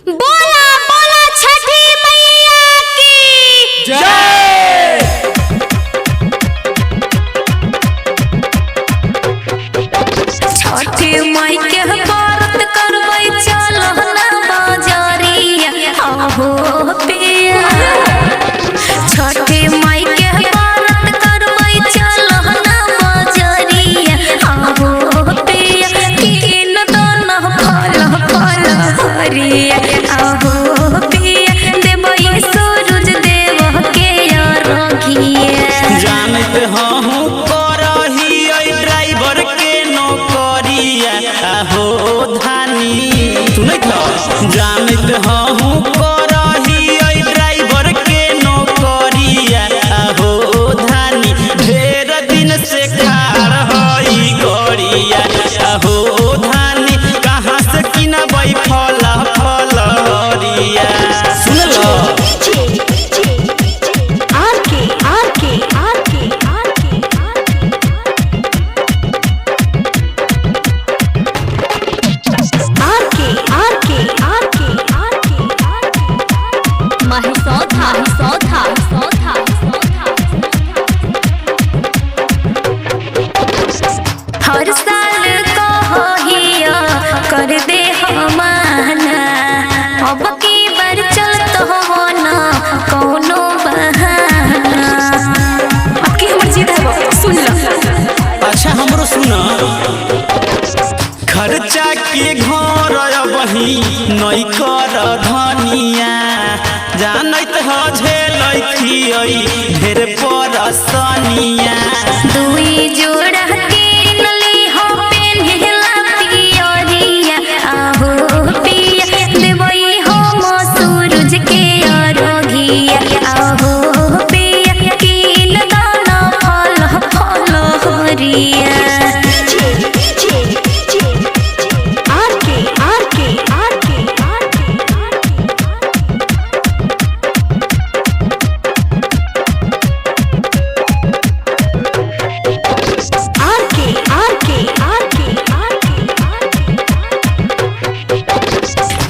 बोला बोला छठी मैया की जय। छठी माई के व्रत करबै चल ना बाजारिया आहो पिया। छठी माई के व्रत करबै चल ना बाजारिया आहो पिया। किन दान फल फल हरिया आहो पिया। देबै सूरज देव के रखिया। जानत हूँ करही ड्राइवर के नौकरिया आहो धानी सुनत हो। जानत हूँ करही ड्राइवर के नौकरिया आहो धानी। ढेर दिन से खाड़ हई गड़िया आहो धानी। कहाँ से किनबै फल फल हरिया सुन लो। हर साल कहिया कर दे हमाना। अब की बार चलत हो ना कौनो बहाना। अब की हमर जिद है सुन लो। अच्छा हमरो सुना। खर्चा के घर बही नई कर धनिया। जानत हो झेलई ढेर परसनिया। दुई जोड़ा के नली हो पेन्हला पियरिया आहो पिया। देबै हो सूरज के अरघिया आहो पिया। किन दाना फल फल हरिया।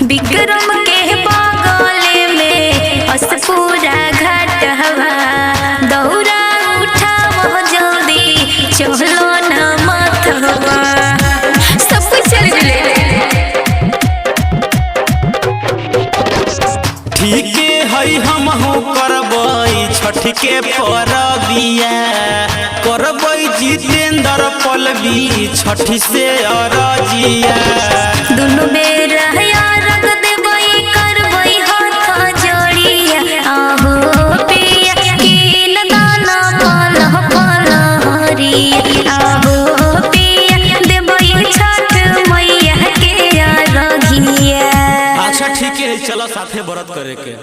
विक्रम के बगल में असपूरा घाट हवा। दौरा उठाओ जल्दी चलो ना मत हवा। सब कुछ चल गए। ठीके है हमहू करबै छठ के परबिया। करबै जितेंद्र पलवी छठ से अरजिया। दुनु बेर रख देबै करबै हाथ जोड़िया आहो पिया। किन दाना फल फल हरिया आहो पिया। देबै छठ मैया के रघिया। अच्छा ठीक है चलो साथे व्रत करे के।